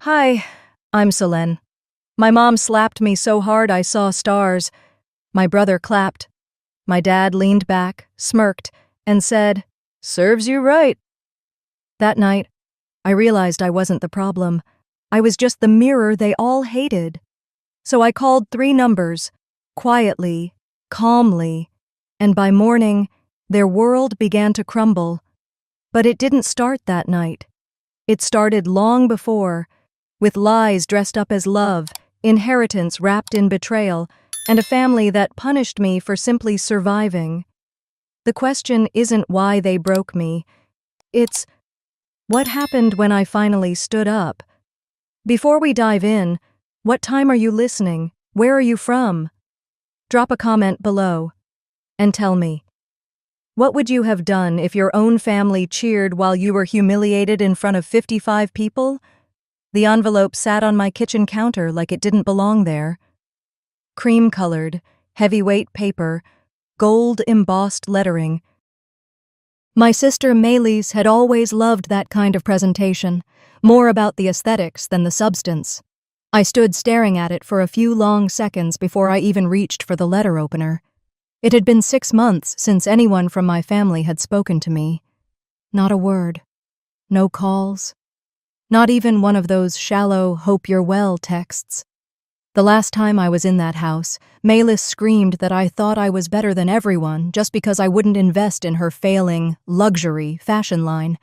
Hi, I'm Selene. My mom slapped me so hard I saw stars. My brother clapped. My dad leaned back, smirked, and said, "Serves you right." That night, I realized I wasn't the problem. I was just the mirror they all hated. So I called 3 numbers, quietly, calmly, and by morning, their world began to crumble. But it didn't start that night. It started long before, with lies dressed up as love, inheritance wrapped in betrayal, and a family that punished me for simply surviving. The question isn't why they broke me. It's, what happened when I finally stood up? Before we dive in, what time are you listening? Where are you from? Drop a comment below and tell me, what would you have done if your own family cheered while you were humiliated in front of 55 people? The envelope sat on my kitchen counter like it didn't belong there. Cream-colored, heavyweight paper, gold-embossed lettering. My sister Maylis had always loved that kind of presentation, more about the aesthetics than the substance. I stood staring at it for a few long seconds before I even reached for the letter opener. It had been 6 months since anyone from my family had spoken to me. Not a word. No calls. Not even one of those shallow, hope you're well texts. The last time I was in that house, Maylis screamed that I thought I was better than everyone just because I wouldn't invest in her failing, luxury fashion line.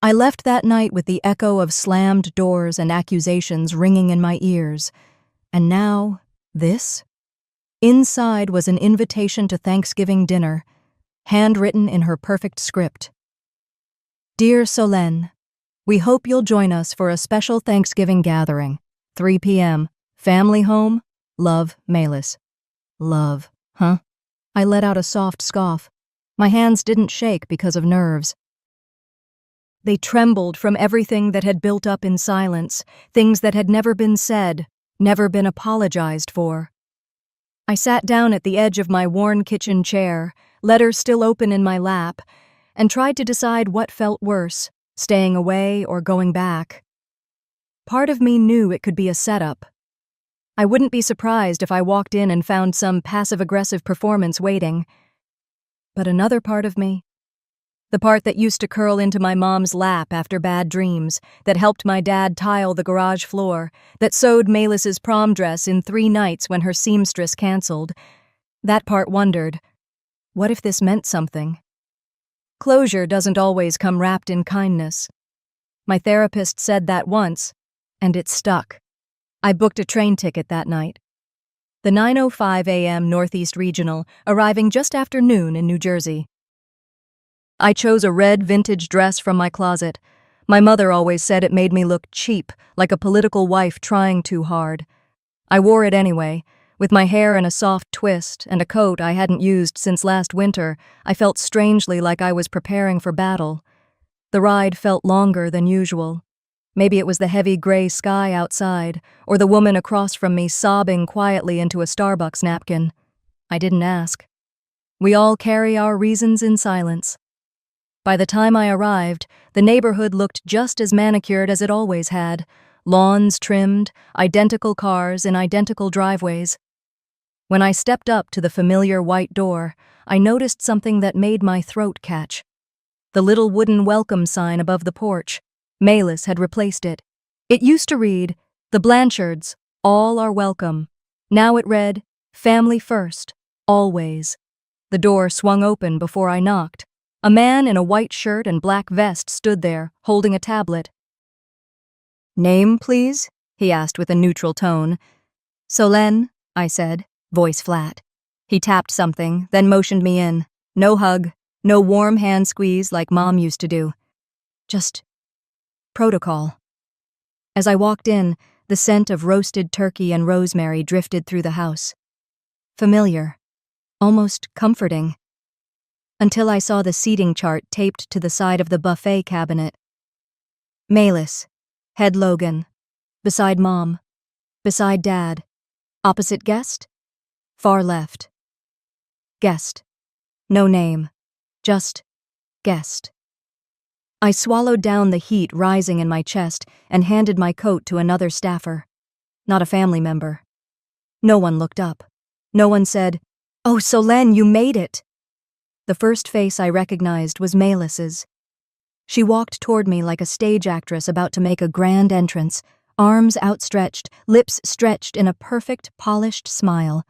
I left that night with the echo of slammed doors and accusations ringing in my ears. And now, this? Inside was an invitation to Thanksgiving dinner, handwritten in her perfect script. Dear Solène, we hope you'll join us for a special Thanksgiving gathering, 3 p.m., family home, love, Maylis. Love, huh? I let out a soft scoff. My hands didn't shake because of nerves. They trembled from everything that had built up in silence, things that had never been said, never been apologized for. I sat down at the edge of my worn kitchen chair, letter still open in my lap, and tried to decide what felt worse, staying away or going back. Part of me knew it could be a setup. I wouldn't be surprised if I walked in and found some passive-aggressive performance waiting. But another part of me, the part that used to curl into my mom's lap after bad dreams, that helped my dad tile the garage floor, that sewed Maylis's prom dress in 3 nights when her seamstress canceled, that part wondered, what if this meant something? Closure doesn't always come wrapped in kindness. My therapist said that once, and it stuck. I booked a train ticket that night. The 9:05 a.m. Northeast Regional, arriving just after noon in New Jersey. I chose a red vintage dress from my closet. My mother always said it made me look cheap, like a political wife trying too hard. I wore it anyway. With my hair in a soft twist and a coat I hadn't used since last winter, I felt strangely like I was preparing for battle. The ride felt longer than usual. Maybe it was the heavy gray sky outside, or the woman across from me sobbing quietly into a Starbucks napkin. I didn't ask. We all carry our reasons in silence. By the time I arrived, the neighborhood looked just as manicured as it always had. Lawns trimmed, identical cars in identical driveways. When I stepped up to the familiar white door, I noticed something that made my throat catch. The little wooden welcome sign above the porch. Maylis had replaced it. It used to read, "The Blanchards, all are welcome." Now it read, "Family first, always." The door swung open before I knocked. A man in a white shirt and black vest stood there, holding a tablet. "Name, please?" he asked with a neutral tone. "Solène," I said, voice flat. He tapped something, then motioned me in. No hug, no warm hand squeeze like Mom used to do. Just protocol. As I walked in, the scent of roasted turkey and rosemary drifted through the house. Familiar, almost comforting. Until I saw the seating chart taped to the side of the buffet cabinet. Maylis, head Logan, beside Mom, beside Dad, opposite guest, far left. Guest. No name, just guest. I swallowed down the heat rising in my chest and handed my coat to another staffer. Not a family member. No one looked up. No one said, "Oh, Solène, you made it." The first face I recognized was Melis's. She walked toward me like a stage actress about to make a grand entrance, arms outstretched, lips stretched in a perfect, polished smile.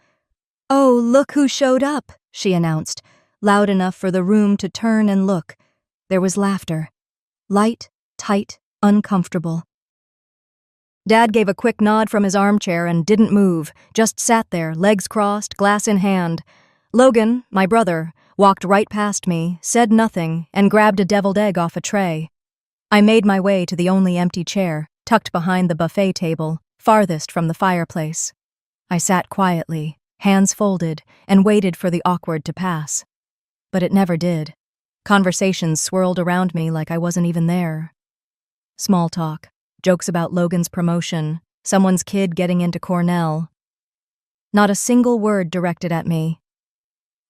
"Oh, look who showed up," she announced, loud enough for the room to turn and look. There was laughter. Light, tight, uncomfortable. Dad gave a quick nod from his armchair and didn't move, just sat there, legs crossed, glass in hand. Logan, my brother, walked right past me, said nothing, and grabbed a deviled egg off a tray. I made my way to the only empty chair, tucked behind the buffet table, farthest from the fireplace. I sat quietly, hands folded, and waited for the awkward to pass. But it never did. Conversations swirled around me like I wasn't even there. Small talk, jokes about Logan's promotion, someone's kid getting into Cornell. Not a single word directed at me.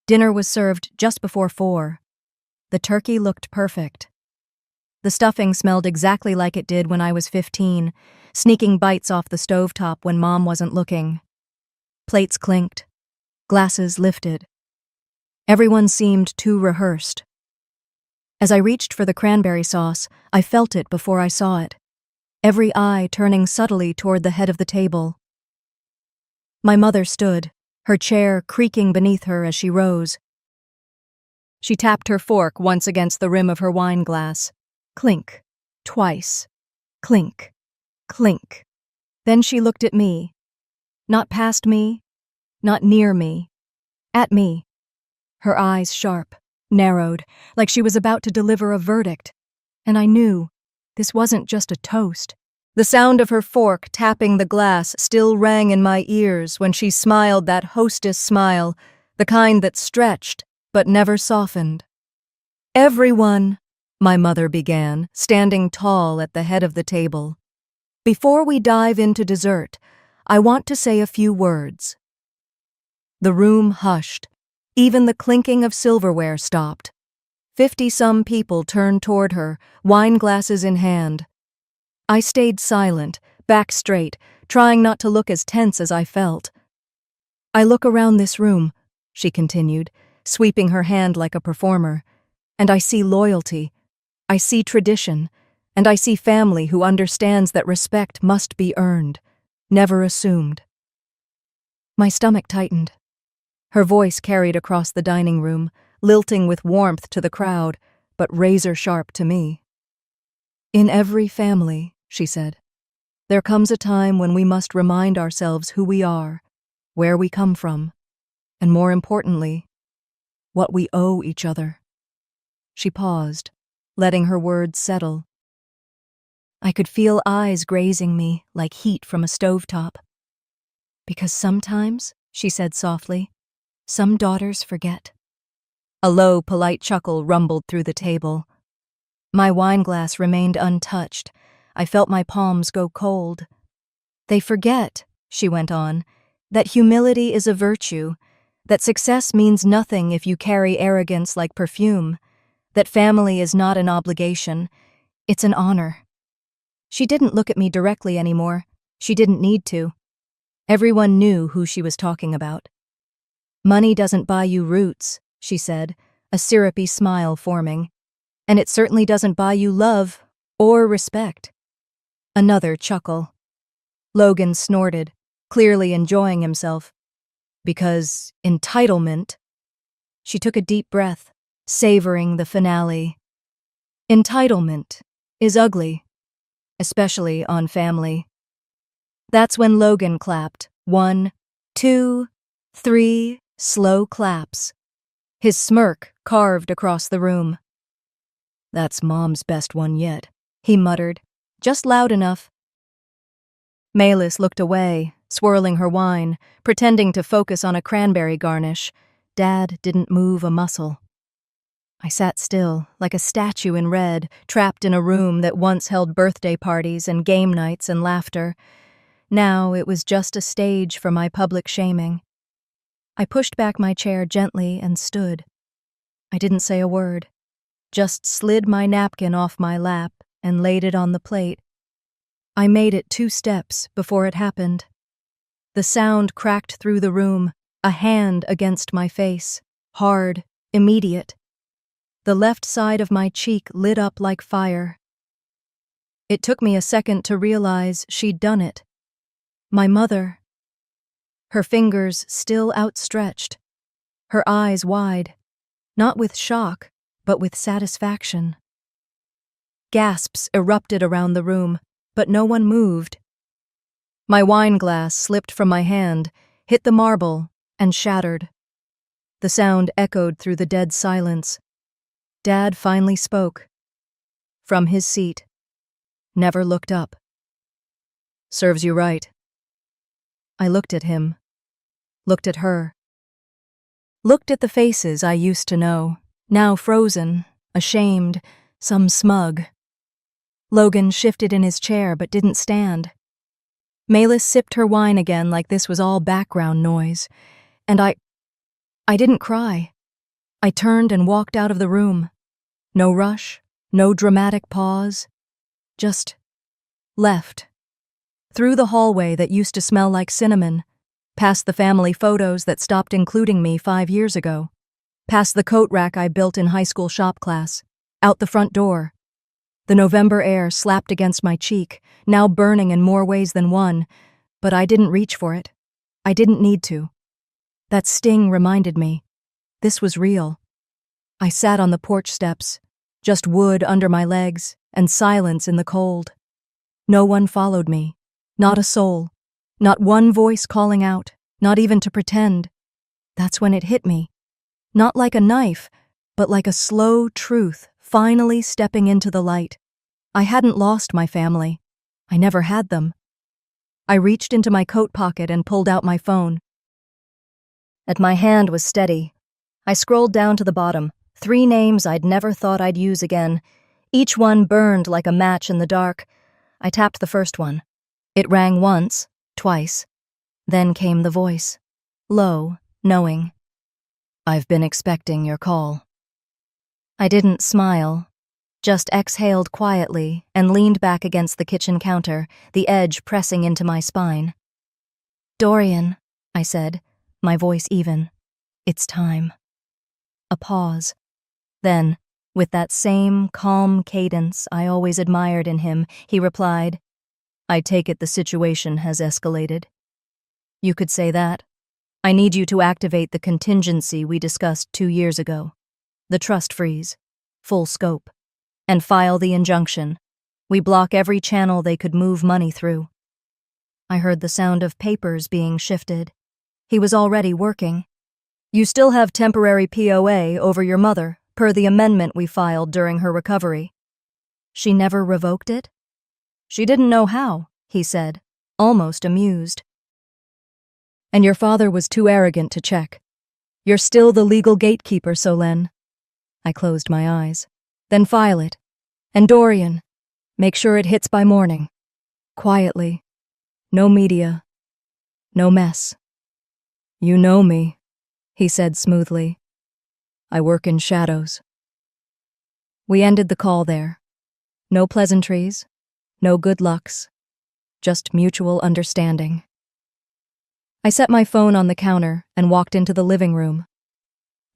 Dinner was served just before 4. The turkey looked perfect. The stuffing smelled exactly like it did when I was 15, sneaking bites off the stovetop when Mom wasn't looking. Plates clinked. Glasses lifted. Everyone seemed too rehearsed. As I reached for the cranberry sauce, I felt it before I saw it. Every eye turning subtly toward the head of the table. My mother stood, her chair creaking beneath her as she rose. She tapped her fork once against the rim of her wine glass. Clink. Twice. Clink. Clink. Then she looked at me. Not past me, not near me. At me. Her eyes sharp, narrowed, like she was about to deliver a verdict. And I knew this wasn't just a toast. The sound of her fork tapping the glass still rang in my ears when she smiled that hostess smile, the kind that stretched but never softened. "Everyone," my mother began, standing tall at the head of the table. "Before we dive into dessert, I want to say a few words." The room hushed. Even the clinking of silverware stopped. 50-some people turned toward her, wine glasses in hand. I stayed silent, back straight, trying not to look as tense as I felt. "I look around this room," she continued, sweeping her hand like a performer, "and I see loyalty. I see tradition, and I see family who understands that respect must be earned, never assumed." My stomach tightened. Her voice carried across the dining room, lilting with warmth to the crowd, but razor-sharp to me. "In every family," she said, "there comes a time when we must remind ourselves who we are, where we come from, and more importantly, what we owe each other." She paused, letting her words settle. I could feel eyes grazing me like heat from a stovetop. "Because sometimes," she said softly, "some daughters forget." A low, polite chuckle rumbled through the table. My wineglass remained untouched. I felt my palms go cold. "They forget," she went on, "that humility is a virtue, that success means nothing if you carry arrogance like perfume, that family is not an obligation, it's an honor." She didn't look at me directly anymore. She didn't need to. Everyone knew who she was talking about. "Money doesn't buy you roots," she said, a syrupy smile forming. "And it certainly doesn't buy you love or respect." Another chuckle. Logan snorted, clearly enjoying himself. "Because entitlement—" She took a deep breath, savoring the finale. "Entitlement is ugly, especially on family." That's when Logan clapped. 1, 2, 3 slow claps. His smirk carved across the room. "That's Mom's best one yet," he muttered, just loud enough. Melis looked away, swirling her wine, pretending to focus on a cranberry garnish. Dad didn't move a muscle. I sat still, like a statue in red, trapped in a room that once held birthday parties and game nights and laughter. Now it was just a stage for my public shaming. I pushed back my chair gently and stood. I didn't say a word. just slid my napkin off my lap and laid it on the plate. I made it 2 steps before it happened. The sound cracked through the room, a hand against my face, hard, immediate. The left side of my cheek lit up like fire. It took me a second to realize she'd done it. My mother. Her fingers still outstretched, her eyes wide, not with shock, but with satisfaction. Gasps erupted around the room, but no one moved. My wine glass slipped from my hand, hit the marble, and shattered. The sound echoed through the dead silence. Dad finally spoke. From his seat. Never looked up. "Serves you right." I looked at him. Looked at her. Looked at the faces I used to know, now frozen, ashamed, some smug. Logan shifted in his chair but didn't stand. Malis sipped her wine again like this was all background noise, and I didn't cry. I turned and walked out of the room. No rush, no dramatic pause. Just left. Through the hallway that used to smell like cinnamon, past the family photos that stopped including me 5 years ago, past the coat rack I built in high school shop class, out the front door. The November air slapped against my cheek, now burning in more ways than one, but I didn't reach for it. I didn't need to. That sting reminded me. This was real. I sat on the porch steps, just wood under my legs and silence in the cold. No one followed me, not a soul, not one voice calling out, not even to pretend. That's when it hit me. Not like a knife, but like a slow truth finally stepping into the light. I hadn't lost my family. I never had them. I reached into my coat pocket and pulled out my phone. My hand was steady. I scrolled down to the bottom, 3 names I'd never thought I'd use again. Each one burned like a match in the dark. I tapped the first one. It rang once, twice. Then came the voice. Low, knowing. "I've been expecting your call." I didn't smile, just exhaled quietly and leaned back against the kitchen counter, the edge pressing into my spine. "Dorian," I said, my voice even. "It's time." A pause. Then, with that same calm cadence I always admired in him, he replied, "I take it the situation has escalated." "You could say that. I need you to activate the contingency we discussed 2 years ago. The trust freeze. Full scope. And file the injunction. We block every channel they could move money through." I heard the sound of papers being shifted. He was already working. "You still have temporary POA over your mother, per the amendment we filed during her recovery." "She never revoked it?" "She didn't know how," he said, almost amused. "And your father was too arrogant to check. You're still the legal gatekeeper, Solen." I closed my eyes. "Then file it. And Dorian, make sure it hits by morning. Quietly. No media. No mess." "You know me," he said smoothly. "I work in shadows." We ended the call there. No pleasantries, no good lucks, just mutual understanding. I set my phone on the counter and walked into the living room.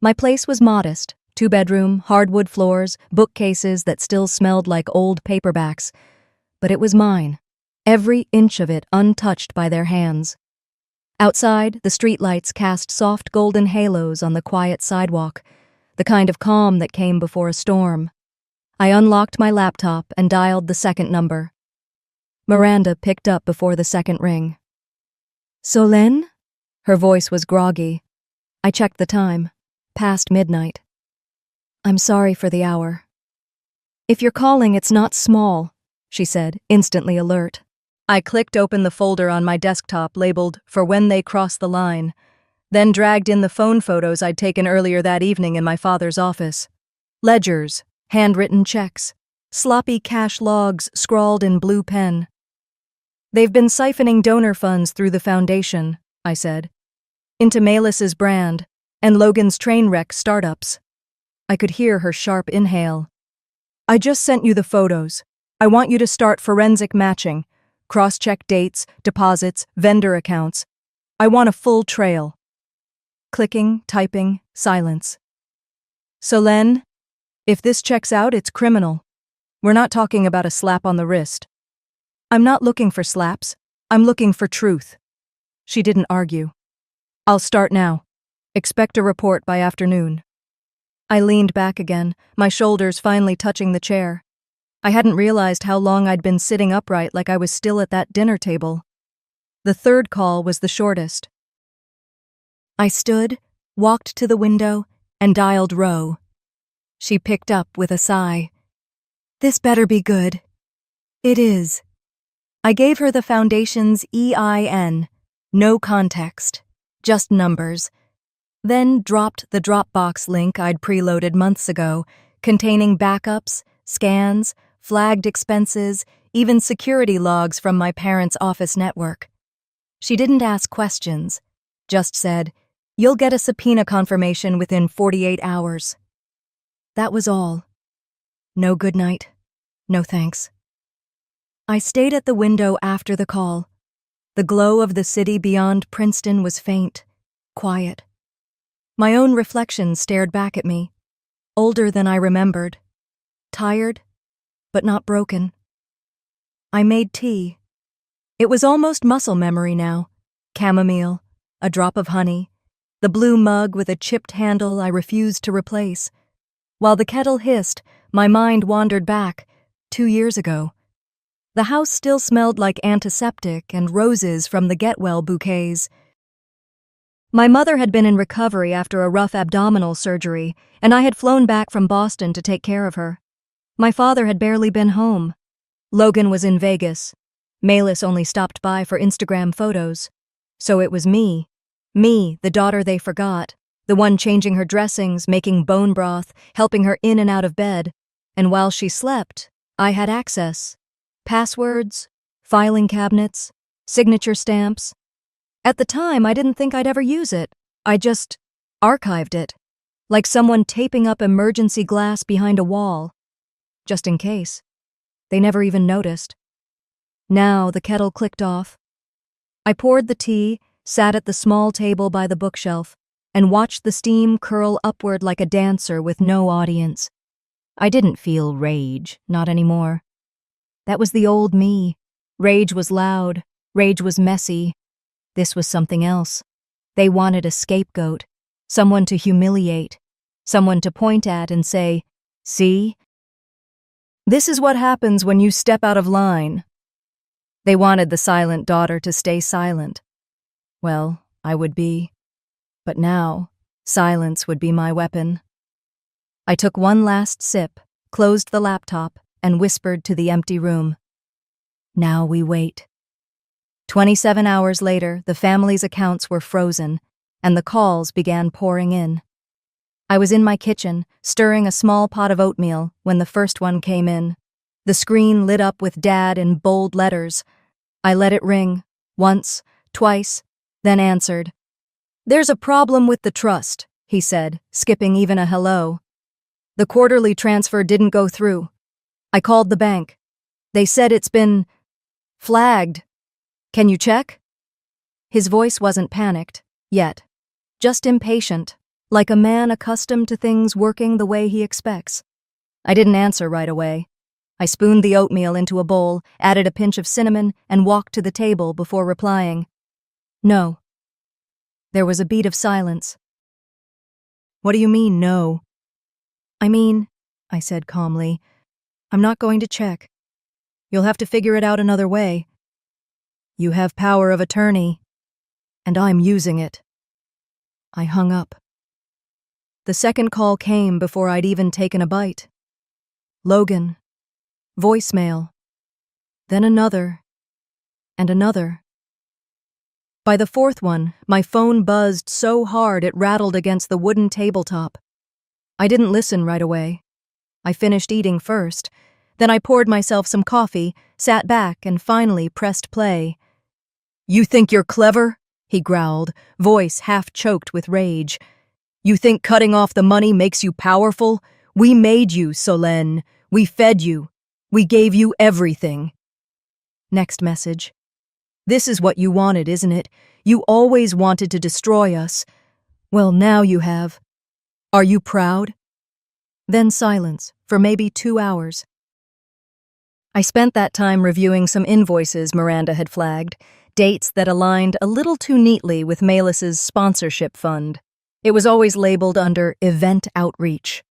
My place was modest, 2-bedroom, hardwood floors, bookcases that still smelled like old paperbacks. But it was mine, every inch of it untouched by their hands. Outside, the streetlights cast soft golden halos on the quiet sidewalk, the kind of calm that came before a storm. I unlocked my laptop and dialed the second number. Miranda picked up before the second ring. "Solen?" Her voice was groggy. I checked the time. Past midnight. "I'm sorry for the hour." "If you're calling, it's not small," she said, instantly alert. I clicked open the folder on my desktop labeled "For When They Cross the Line," then dragged in the phone photos I'd taken earlier that evening in my father's office. Ledgers, handwritten checks, sloppy cash logs scrawled in blue pen. "They've been siphoning donor funds through the foundation," I said, "into Malis's brand and Logan's train wreck startups." I could hear her sharp inhale. I just sent you the photos. I want you to start forensic matching. Cross-check dates, deposits, vendor accounts. I want a full trail. Clicking, typing, silence. Solène, if this checks out, it's criminal. We're not talking about a slap on the wrist. I'm not looking for slaps. I'm looking for truth. She didn't argue. I'll start now. Expect a report by afternoon. I leaned back again, my shoulders finally touching the chair. I hadn't realized how long I'd been sitting upright like I was still at that dinner table. The third call was the shortest. I stood, walked to the window, and dialed Roe. She picked up with a sigh. This better be good. It is. I gave her the Foundation's EIN, no context, just numbers, then dropped the Dropbox link I'd preloaded months ago, containing backups, scans, flagged expenses, even security logs from my parents' office network. She didn't ask questions, just said, "You'll get a subpoena confirmation within 48 hours. That was all. No good night. No thanks. I stayed at the window after the call. The glow of the city beyond Princeton was faint, quiet. My own reflection stared back at me, older than I remembered, tired, but not broken. I made tea. It was almost muscle memory now. Chamomile, a drop of honey, the blue mug with a chipped handle I refused to replace. While the kettle hissed, my mind wandered back, 2 years ago. The house still smelled like antiseptic and roses from the get well bouquets. My mother had been in recovery after a rough abdominal surgery, and I had flown back from Boston to take care of her. My father had barely been home. Logan was in Vegas. Malis only stopped by for Instagram photos. So it was me, the daughter they forgot, the one changing her dressings, making bone broth, helping her in and out of bed. And while she slept, I had access. Passwords, filing cabinets, signature stamps. At the time, I didn't think I'd ever use it. I just archived it, like someone taping up emergency glass behind a wall. Just in case. They never even noticed. Now the kettle clicked off. I poured the tea, sat at the small table by the bookshelf, and watched the steam curl upward like a dancer with no audience. I didn't feel rage, not anymore. That was the old me. Rage was loud. Rage was messy. This was something else. They wanted a scapegoat, someone to humiliate, someone to point at and say, "See? This is what happens when you step out of line." They wanted the silent daughter to stay silent. Well, I would be. But now, silence would be my weapon. I took one last sip, closed the laptop, and whispered to the empty room. Now we wait. 27 hours later, the family's accounts were frozen, and the calls began pouring in. I was in my kitchen, stirring a small pot of oatmeal, when the first one came in. The screen lit up with Dad in bold letters. I let it ring, once, twice, then answered. "There's a problem with the trust," he said, skipping even a hello. "The quarterly transfer didn't go through. I called the bank. They said it's been flagged. Can you check?" His voice wasn't panicked, yet. Just impatient, like a man accustomed to things working the way he expects. I didn't answer right away. I spooned the oatmeal into a bowl, added a pinch of cinnamon, and walked to the table before replying. "No." There was a beat of silence. "What do you mean, no?" "I mean," I said calmly, "I'm not going to check. You'll have to figure it out another way. You have power of attorney, and I'm using it." I hung up. The second call came before I'd even taken a bite. Logan. Voicemail. Then another. And another. By the fourth one, my phone buzzed so hard it rattled against the wooden tabletop. I didn't listen right away. I finished eating first. Then I poured myself some coffee, sat back, and finally pressed play. "You think you're clever?" he growled, voice half choked with rage. You think cutting off the money makes you powerful? We made you, Solène. We fed you. We gave you everything. Next message. This is what you wanted, isn't it? You always wanted to destroy us. Well, now you have. Are you proud? Then silence for maybe 2 hours. I spent that time reviewing some invoices Miranda had flagged, dates that aligned a little too neatly with Melis's sponsorship fund. It was always labeled under event outreach.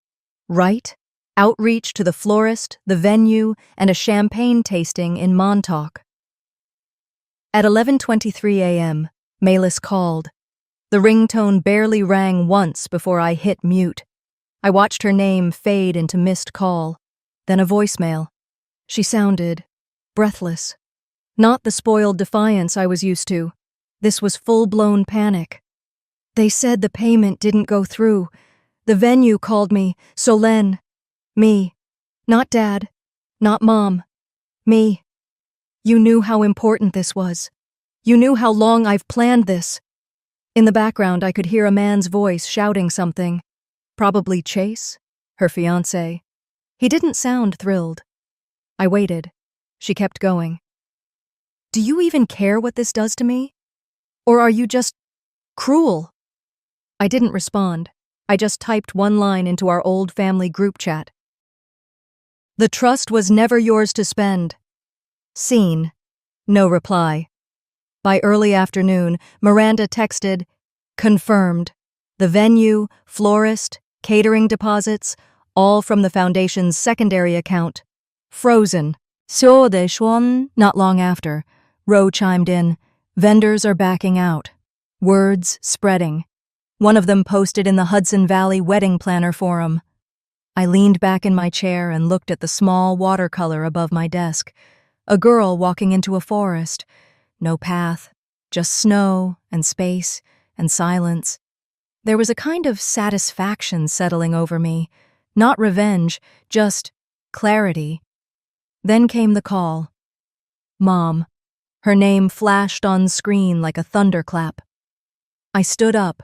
Right? Outreach to the florist, the venue, and a champagne tasting in Montauk. At 11:23 a.m., Melis called. The ringtone barely rang once before I hit mute. I watched her name fade into missed call, then a voicemail. She sounded breathless. Not the spoiled defiance I was used to. This was full-blown panic. They said the payment didn't go through. The venue called me, Solène. Me. Not Dad. Not Mom. Me. You knew how important this was. You knew how long I've planned this. In the background, I could hear a man's voice shouting something. Probably Chase, her fiancé. He didn't sound thrilled. I waited. She kept going. Do you even care what this does to me? Or are you just cruel? I didn't respond. I just typed one line into our old family group chat. The trust was never yours to spend. Seen. No reply. By early afternoon, Miranda texted, confirmed. The venue, florist, catering deposits, all from the foundation's secondary account. Frozen. So de Xuan. Not long after, Ro chimed in, vendors are backing out. Words spreading. One of them posted in the Hudson Valley Wedding Planner Forum. I leaned back in my chair and looked at the small watercolor above my desk. A girl walking into a forest. No path, just snow and space and silence. There was a kind of satisfaction settling over me. Not revenge, just clarity. Then came the call. Mom. Her name flashed on screen like a thunderclap. I stood up,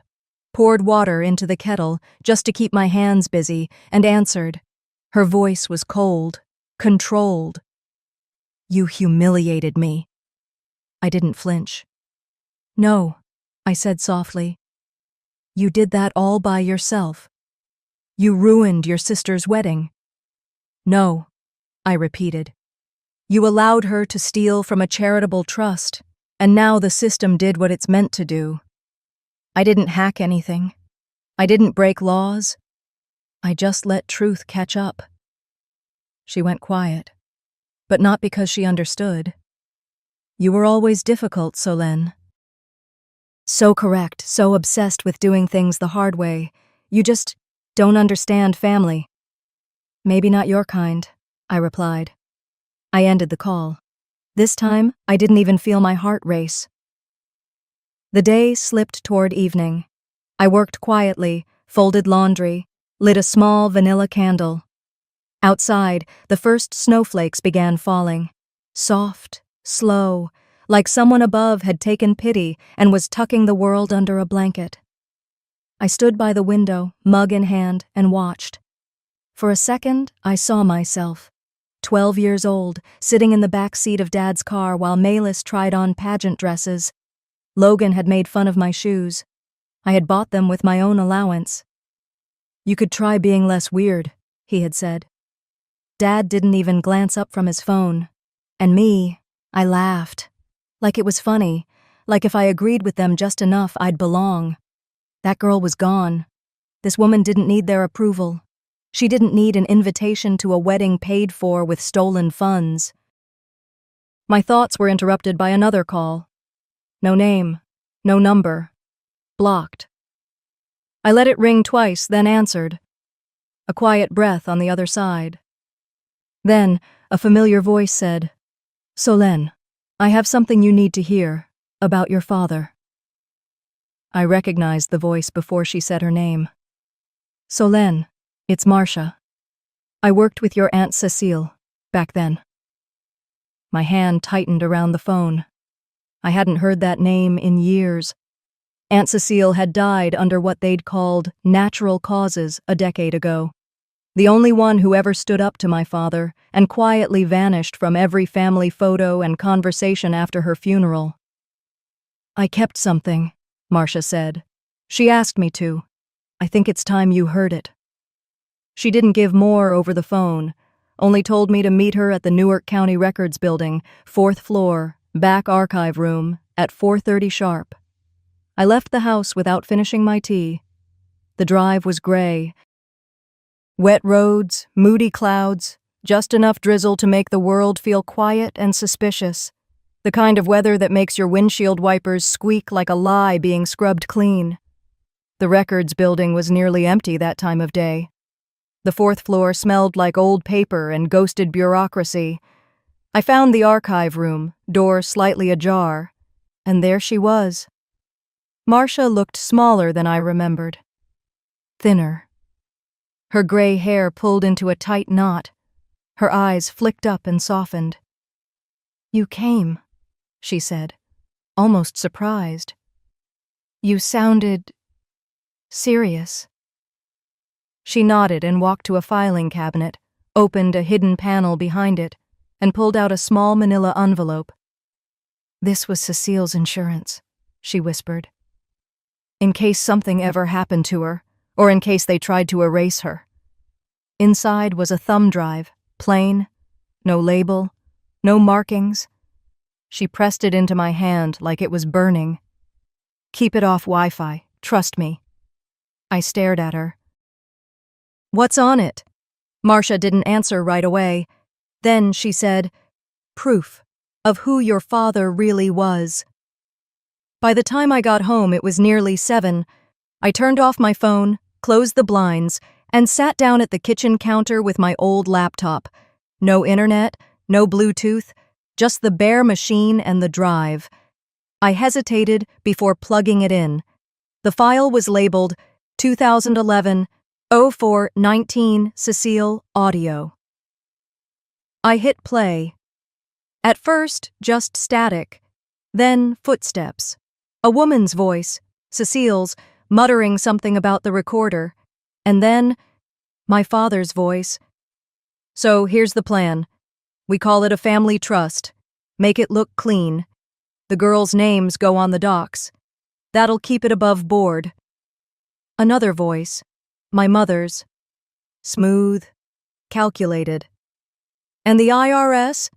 poured water into the kettle just to keep my hands busy, and answered. Her voice was cold, controlled. You humiliated me. I didn't flinch. No, I said softly. You did that all by yourself. You ruined your sister's wedding. No, I repeated. You allowed her to steal from a charitable trust, and now the system did what it's meant to do. I didn't hack anything. I didn't break laws. I just let truth catch up. She went quiet, but not because she understood. You were always difficult, Solène. So correct, so obsessed with doing things the hard way. You just don't understand family. Maybe not your kind, I replied. I ended the call. This time, I didn't even feel my heart race. The day slipped toward evening. I worked quietly, folded laundry, lit a small vanilla candle. Outside, the first snowflakes began falling. Soft, slow, like someone above had taken pity and was tucking the world under a blanket. I stood by the window, mug in hand, and watched. For a second, I saw myself. 12 years old, sitting in the back seat of Dad's car while Melis tried on pageant dresses. Logan had made fun of my shoes. I had bought them with my own allowance. You could try being less weird, he had said. Dad didn't even glance up from his phone. And me, I laughed. Like it was funny, like if I agreed with them just enough, I'd belong. That girl was gone. This woman didn't need their approval. She didn't need an invitation to a wedding paid for with stolen funds. My thoughts were interrupted by another call. No name, no number. Blocked. I let it ring twice, then answered. A quiet breath on the other side. Then, a familiar voice said, Solène, I have something you need to hear about your father. I recognized the voice before she said her name. Solène, it's Marcia. I worked with your Aunt Cecile back then. My hand tightened around the phone. I hadn't heard that name in years. Aunt Cecile had died under what they'd called natural causes a decade ago. The only one who ever stood up to my father and quietly vanished from every family photo and conversation after her funeral. "I kept something," Marcia said. "She asked me to. I think it's time you heard it." She didn't give more over the phone, only told me to meet her at the Newark County Records Building, 4th floor, back archive room, at 4:30 sharp. I left the house without finishing my tea. The drive was gray. Wet roads, moody clouds, just enough drizzle to make the world feel quiet and suspicious. The kind of weather that makes your windshield wipers squeak like a lie being scrubbed clean. The Records Building was nearly empty that time of day. The 4th floor smelled like old paper and ghosted bureaucracy. I found the archive room, door slightly ajar, and there she was. Marcia looked smaller than I remembered. Thinner. Her gray hair pulled into a tight knot. Her eyes flicked up and softened. "You came," she said, almost surprised. "You sounded serious." She nodded and walked to a filing cabinet, opened a hidden panel behind it, and pulled out a small manila envelope. "This was Cecile's insurance," she whispered. "In case something ever happened to her, or in case they tried to erase her." Inside was a thumb drive, plain, no label, no markings. She pressed it into my hand like it was burning. "Keep it off Wi-Fi, trust me." I stared at her. "What's on it?" Marcia didn't answer right away. Then she said, "Proof of who your father really was." By the time I got home, it was nearly 7. I turned off my phone, closed the blinds, and sat down at the kitchen counter with my old laptop. No internet, no Bluetooth, just the bare machine and the drive. I hesitated before plugging it in. The file was labeled 2011-04-19 Cecile Audio. I hit play. At first, just static, then footsteps. A woman's voice, Cecile's, muttering something about the recorder, and then my father's voice. "So here's the plan. We call it a family trust. Make it look clean. The girls' names go on the docs. That'll keep it above board." Another voice, my mother's. Smooth, calculated. "And the IRS?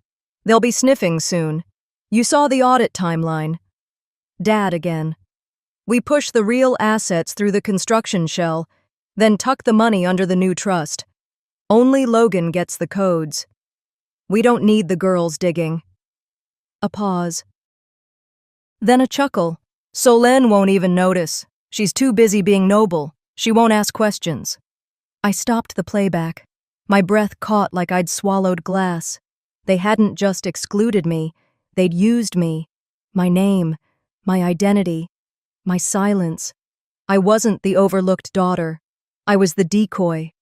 They'll be sniffing soon. You saw the audit timeline." Dad again. "We push the real assets through the construction shell, then tuck the money under the new trust. Only Logan gets the codes. We don't need the girls digging." A pause. Then a chuckle. "Solène won't even notice. She's too busy being noble. She won't ask questions." I stopped the playback. My breath caught like I'd swallowed glass. They hadn't just excluded me. They'd used me. My name, my identity, my silence. I wasn't the overlooked daughter. I was the decoy.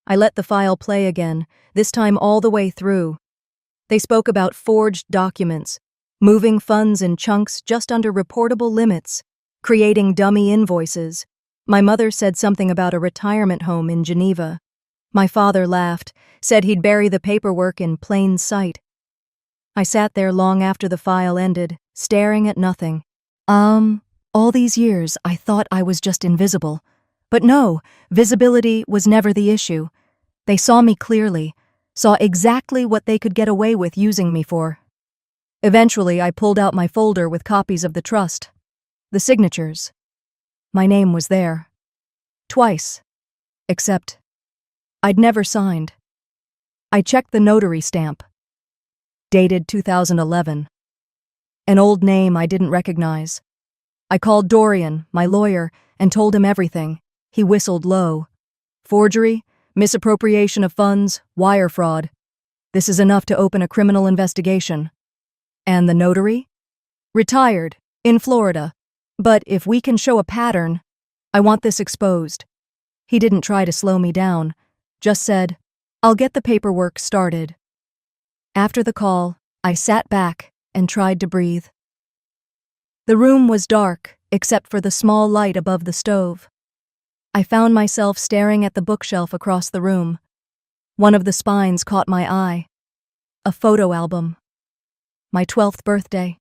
I let the file play again, this time all the way through. They spoke about forged documents, moving funds in chunks just under reportable limits, creating dummy invoices. My mother said something about a retirement home in Geneva. My father laughed, said he'd bury the paperwork in plain sight. I sat there long after the file ended, staring at nothing. All these years I thought I was just invisible. But no, visibility was never the issue. They saw me clearly, saw exactly what they could get away with using me for. Eventually, I pulled out my folder with copies of the trust. The signatures. My name was there. Twice. Except I'd never signed. I checked the notary stamp. Dated 2011. An old name I didn't recognize. I called Dorian, my lawyer, and told him everything. He whistled low. "Forgery, misappropriation of funds, wire fraud. This is enough to open a criminal investigation." "And the notary?" "Retired, in Florida. But if we can show a pattern, I want this exposed." He didn't try to slow me down, just said, "I'll get the paperwork started." After the call, I sat back and tried to breathe. The room was dark, except for the small light above the stove. I found myself staring at the bookshelf across the room. One of the spines caught my eye. A photo album. My 12th birthday.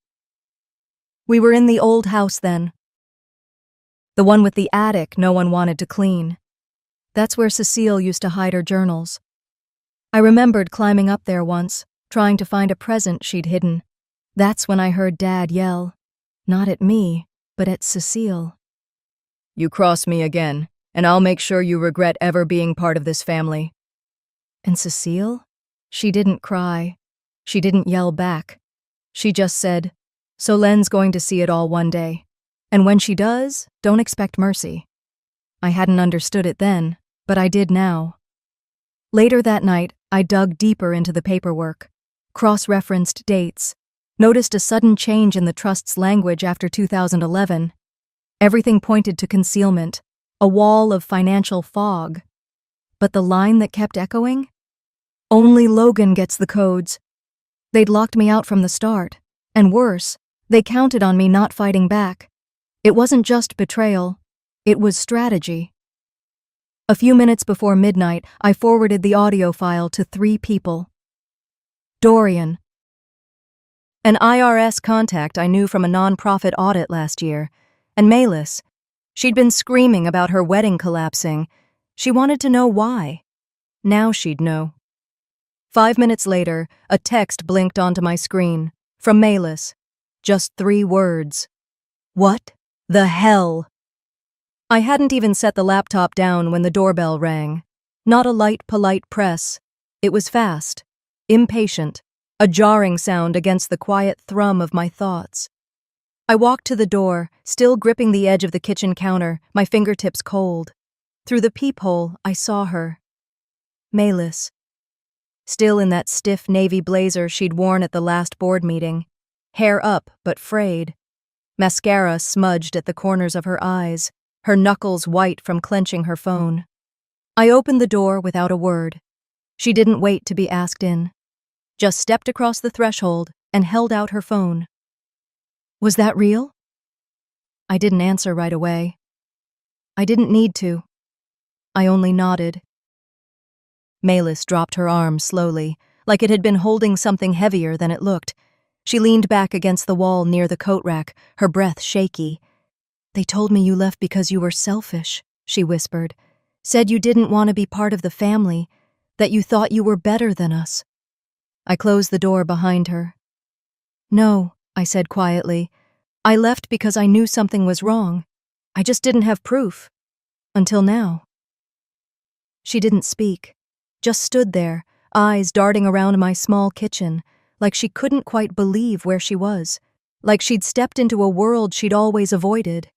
We were in the old house then. The one with the attic no one wanted to clean. That's where Cecile used to hide her journals. I remembered climbing up there once, trying to find a present she'd hidden. That's when I heard Dad yell, not at me, but at Cecile. "You cross me again, and I'll make sure you regret ever being part of this family." And Cecile? She didn't cry. She didn't yell back. She just said, "Solen's going to see it all one day. And when she does, don't expect mercy." I hadn't understood it then, but I did now. Later that night, I dug deeper into the paperwork, cross-referenced dates, noticed a sudden change in the trust's language after 2011. Everything pointed to concealment, a wall of financial fog. But the line that kept echoing? "Only Logan gets the codes." They'd locked me out from the start, and worse, they counted on me not fighting back. It wasn't just betrayal, it was strategy. A few minutes before midnight, I forwarded the audio file to 3 people. Dorian, an IRS contact I knew from a nonprofit audit last year, and Malis. She'd been screaming about her wedding collapsing. She wanted to know why. Now she'd know. 5 minutes later, a text blinked onto my screen, from Malis. Just 3 words. What the hell? I hadn't even set the laptop down when the doorbell rang. Not a light, polite press. It was fast, impatient, a jarring sound against the quiet thrum of my thoughts. I walked to the door, still gripping the edge of the kitchen counter, my fingertips cold. Through the peephole, I saw her. Malis. Still in that stiff navy blazer she'd worn at the last board meeting. Hair up, but frayed. Mascara smudged at the corners of her eyes, her knuckles white from clenching her phone. I opened the door without a word. She didn't wait to be asked in. Just stepped across the threshold and held out her phone. Was that real? I didn't answer right away. I didn't need to. I only nodded. Malis dropped her arm slowly, like it had been holding something heavier than it looked. She leaned back against the wall near the coat rack, her breath shaky. "They told me you left because you were selfish," she whispered. "Said you didn't want to be part of the family, that you thought you were better than us." I closed the door behind her. "No," I said quietly. "I left because I knew something was wrong. I just didn't have proof. Until now." She didn't speak, just stood there, eyes darting around my small kitchen, like she couldn't quite believe where she was, like she'd stepped into a world she'd always avoided.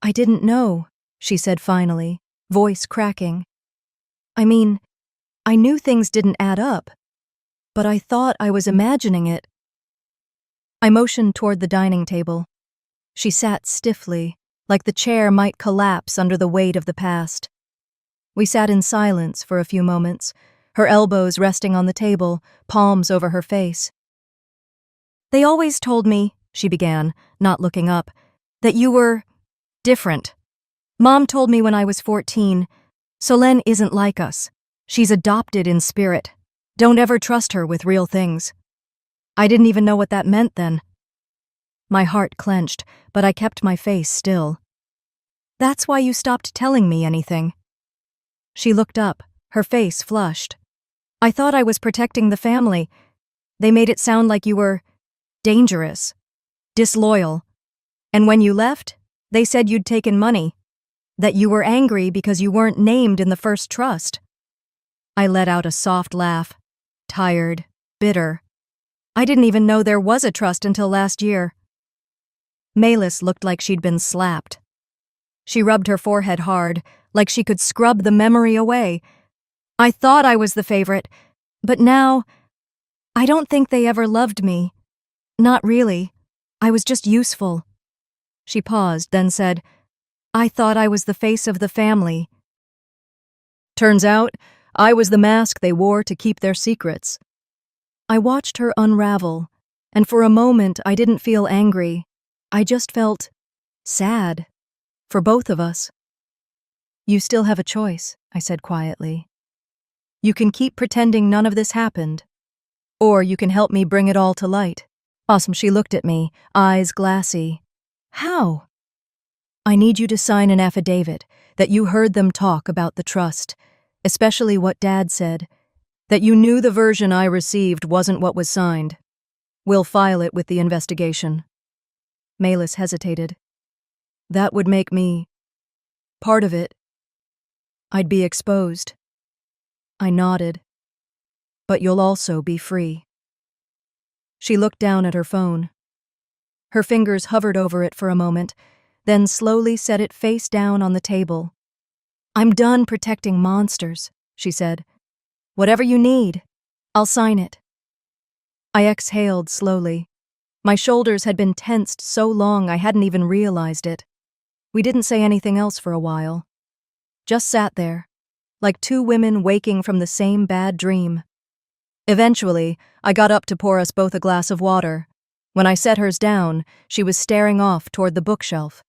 "I didn't know," she said finally, voice cracking. "I mean, I knew things didn't add up, but I thought I was imagining it." I motioned toward the dining table. She sat stiffly, like the chair might collapse under the weight of the past. We sat in silence for a few moments, her elbows resting on the table, palms over her face. "They always told me," she began, not looking up, "that you were different. Mom told me when I was 14, Solen isn't like us. She's adopted in spirit. Don't ever trust her with real things." I didn't even know what that meant then. My heart clenched, but I kept my face still. "That's why you stopped telling me anything." She looked up, her face flushed. "I thought I was protecting the family. They made it sound like you were dangerous, disloyal. And when you left, they said you'd taken money, that you were angry because you weren't named in the first trust." I let out a soft laugh, tired, bitter. I didn't even know there was a trust until last year. Malis looked like she'd been slapped. She rubbed her forehead hard, like she could scrub the memory away. "I thought I was the favorite, but now, I don't think they ever loved me. Not really. I was just useful." She paused, then said, "I thought I was the face of the family. Turns out, I was the mask they wore to keep their secrets." I watched her unravel, and for a moment I didn't feel angry. I just felt Sad. For both of us. You still have a choice, I said quietly. You can keep pretending none of this happened, or you can help me bring it all to light. Awesome, she looked at me, eyes glassy. How? I need you to sign an affidavit that you heard them talk about the trust, especially what Dad said, that you knew the version I received wasn't what was signed. We'll file it with the investigation. Melis hesitated. That would make me part of it. I'd be exposed. I nodded. But you'll also be free. She looked down at her phone. Her fingers hovered over it for a moment, then slowly set it face down on the table. I'm done protecting monsters, she said. Whatever you need, I'll sign it. I exhaled slowly. My shoulders had been tensed so long I hadn't even realized it. We didn't say anything else for a while. Just sat there, like two women waking from the same bad dream. Eventually, I got up to pour us both a glass of water. When I set hers down, she was staring off toward the bookshelf.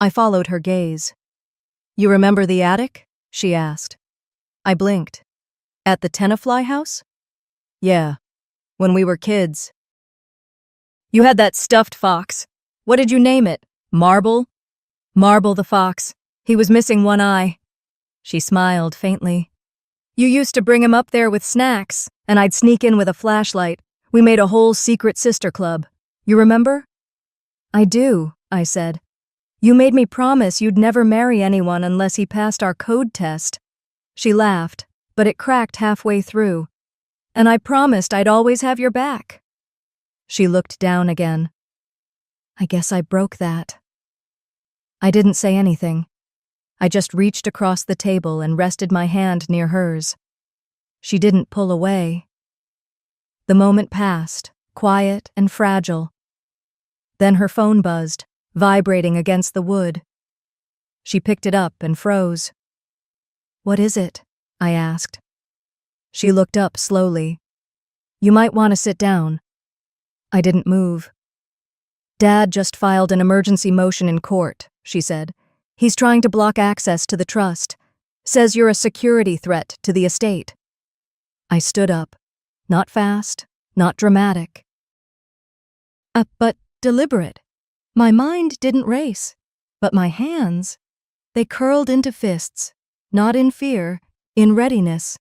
I followed her gaze. You remember the attic? She asked. I blinked. At the Tenafly house? Yeah, when we were kids. You had that stuffed fox. What did you name it? Marble? Marble the fox. He was missing one eye. She smiled faintly. You used to bring him up there with snacks, and I'd sneak in with a flashlight. We made a whole secret sister club. You remember? I do, I said. You made me promise you'd never marry anyone unless he passed our code test. She laughed, but it cracked halfway through. And I promised I'd always have your back. She looked down again. I guess I broke that. I didn't say anything. I just reached across the table and rested my hand near hers. She didn't pull away. The moment passed, quiet and fragile. Then her phone buzzed, vibrating against the wood. She picked it up and froze. What is it? I asked. She looked up slowly. You might want to sit down. I didn't move. Dad just filed an emergency motion in court, she said. He's trying to block access to the trust. Says you're a security threat to the estate. I stood up. Not fast, not dramatic. But deliberate. My mind didn't race, but my hands, they curled into fists, not in fear, in readiness.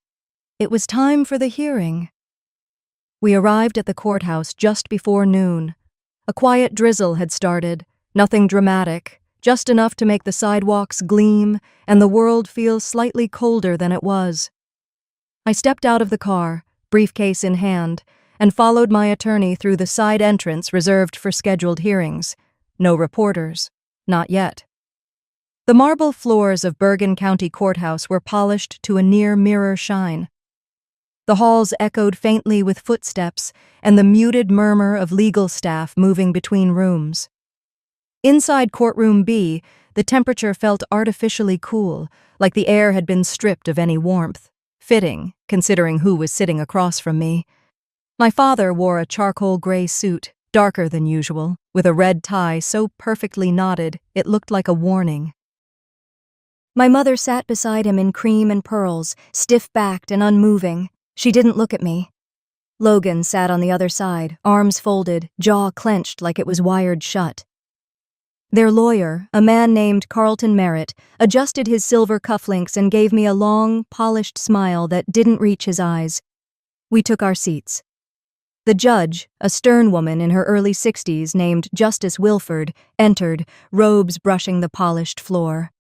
It was time for the hearing. We arrived at the courthouse just before noon. A quiet drizzle had started, nothing dramatic, just enough to make the sidewalks gleam and the world feel slightly colder than it was. I stepped out of the car, briefcase in hand, and followed my attorney through the side entrance reserved for scheduled hearings. No reporters. Not yet. The marble floors of Bergen County Courthouse were polished to a near-mirror shine. The halls echoed faintly with footsteps and the muted murmur of legal staff moving between rooms. Inside courtroom B, the temperature felt artificially cool, like the air had been stripped of any warmth. Fitting, considering who was sitting across from me. My father wore a charcoal gray suit, darker than usual, with a red tie so perfectly knotted it looked like a warning. My mother sat beside him in cream and pearls, stiff-backed and unmoving. She didn't look at me. Logan sat on the other side, arms folded, jaw clenched like it was wired shut. Their lawyer, a man named Carlton Merritt, adjusted his silver cufflinks and gave me a long, polished smile that didn't reach his eyes. We took our seats. The judge, a stern woman in her early 60s named Justice Wilford, entered, robes brushing the polished floor.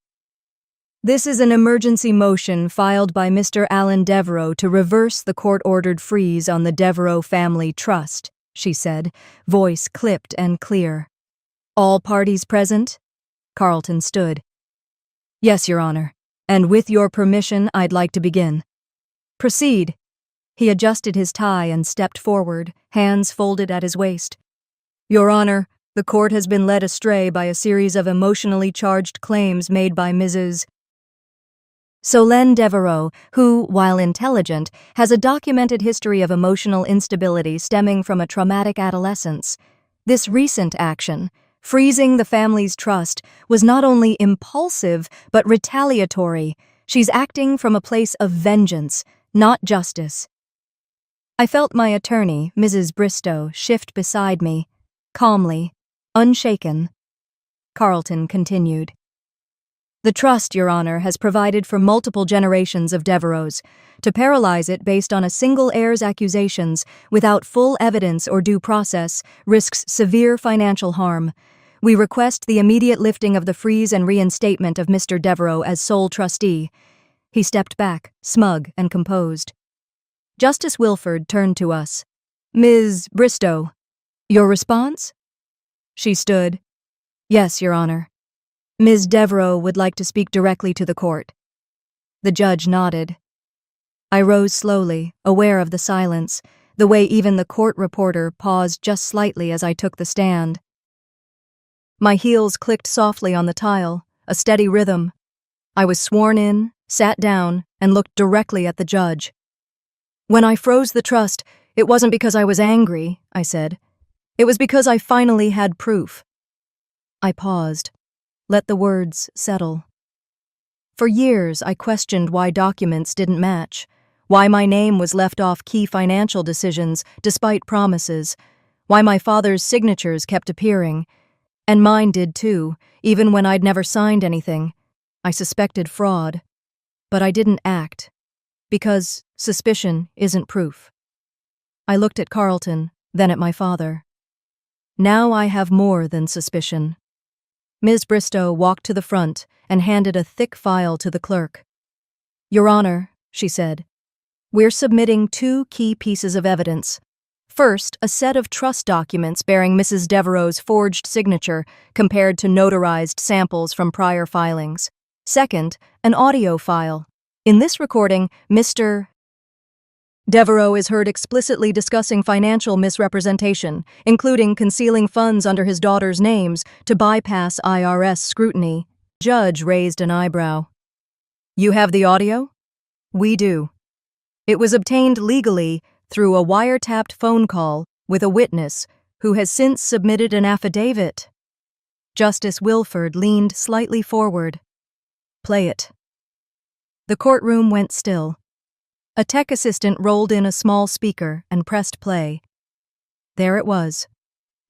This is an emergency motion filed by Mr. Alan Devereaux to reverse the court-ordered freeze on the Devereaux Family Trust, she said, voice clipped and clear. All parties present? Carlton stood. Yes, Your Honor, and with your permission, I'd like to begin. Proceed. He adjusted his tie and stepped forward, hands folded at his waist. Your Honor, the court has been led astray by a series of emotionally charged claims made by Mrs. Solène Devereaux, who, while intelligent, has a documented history of emotional instability stemming from a traumatic adolescence. This recent action, Freezing the family's trust was not only impulsive, but retaliatory. She's acting from a place of vengeance, not justice. I felt my attorney, Mrs. Bristow, shift beside me, calmly, unshaken. Carlton continued. The trust, Your Honor, has provided for multiple generations of Devereaux. To paralyze it based on a single heir's accusations without full evidence or due process risks severe financial harm. We request the immediate lifting of the freeze and reinstatement of Mr. Devereaux as sole trustee. He stepped back, smug and composed. Justice Wilford turned to us. Ms. Bristow, your response? She stood. Yes, Your Honor. Ms. Devereaux would like to speak directly to the court. The judge nodded. I rose slowly, aware of the silence, the way even the court reporter paused just slightly as I took the stand. My heels clicked softly on the tile, a steady rhythm. I was sworn in, sat down, and looked directly at the judge. When I froze the trust, it wasn't because I was angry, I said. It was because I finally had proof. I paused. Let the words settle. For years, I questioned why documents didn't match, why my name was left off key financial decisions despite promises, why my father's signatures kept appearing. And mine did too, even when I'd never signed anything. I suspected fraud. But I didn't act, because suspicion isn't proof. I looked at Carlton, then at my father. Now I have more than suspicion. Ms. Bristow walked to the front and handed a thick file to the clerk. Your Honor, she said, we're submitting 2 key pieces of evidence. First, a set of trust documents bearing Mrs. Devereaux's forged signature compared to notarized samples from prior filings. Second, an audio file. In this recording, Mr. Devereaux is heard explicitly discussing financial misrepresentation, including concealing funds under his daughter's names to bypass IRS scrutiny. Judge raised an eyebrow. You have the audio? We do. It was obtained legally through a wiretapped phone call with a witness who has since submitted an affidavit. Justice Wilford leaned slightly forward. Play it. The courtroom went still. A tech assistant rolled in a small speaker and pressed play. There it was,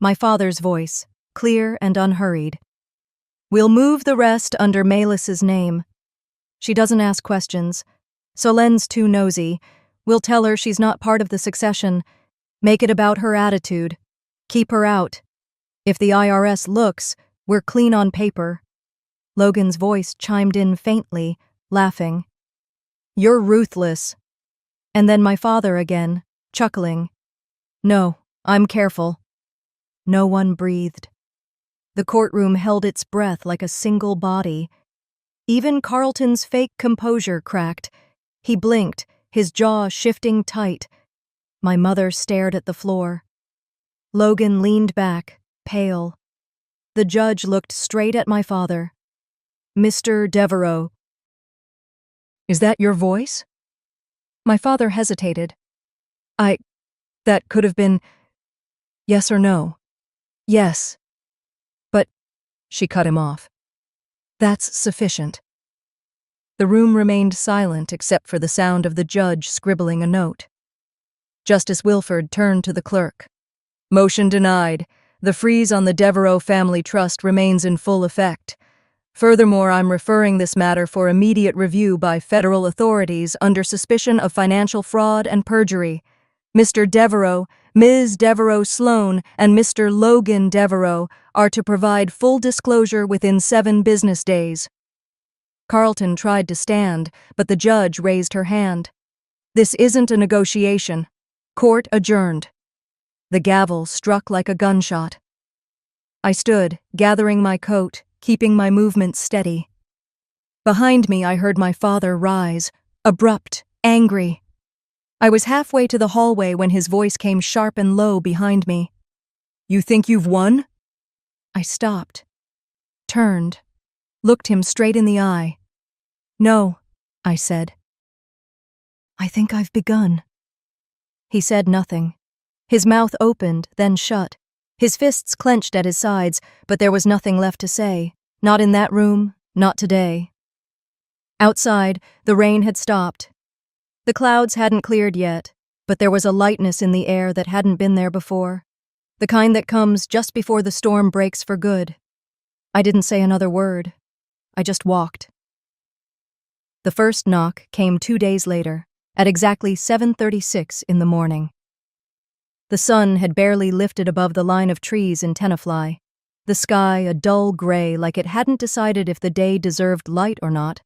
my father's voice, clear and unhurried. We'll move the rest under Melis's name. She doesn't ask questions. Solen's too nosy. We'll tell her she's not part of the succession. Make it about her attitude. Keep her out. If the IRS looks, we're clean on paper. Logan's voice chimed in faintly, laughing. You're ruthless. And then my father again, chuckling. No, I'm careful. No one breathed. The courtroom held its breath like a single body. Even Carlton's fake composure cracked. He blinked, his jaw shifting tight. My mother stared at the floor. Logan leaned back, pale. The judge looked straight at my father. Mr. Devereaux. Is that your voice? My father hesitated. That could have been yes or no. Yes. But she cut him off. That's sufficient. The room remained silent except for the sound of the judge scribbling a note. Justice Wilford turned to the clerk. Motion denied. The freeze on the Devereaux family trust remains in full effect. Furthermore, I'm referring this matter for immediate review by federal authorities under suspicion of financial fraud and perjury. Mr. Devereaux, Ms. Devereaux Sloan, and Mr. Logan Devereaux are to provide full disclosure within 7 business days. Carlton tried to stand, but the judge raised her hand. This isn't a negotiation. Court adjourned. The gavel struck like a gunshot. I stood, gathering my coat, keeping my movements steady. Behind me, I heard my father rise, abrupt, angry. I was halfway to the hallway when his voice came sharp and low behind me. You think you've won? I stopped, turned, looked him straight in the eye. No, I said. I think I've begun. He said nothing. His mouth opened, then shut, His fists clenched at his sides, but there was nothing left to say. Not in that room, not today. Outside, the rain had stopped. The clouds hadn't cleared yet, but there was a lightness in the air that hadn't been there before. The kind that comes just before the storm breaks for good. I didn't say another word. I just walked. The first knock came 2 days later, at exactly 7:36 in the morning. The sun had barely lifted above the line of trees in Tenafly, the sky a dull gray like it hadn't decided if the day deserved light or not.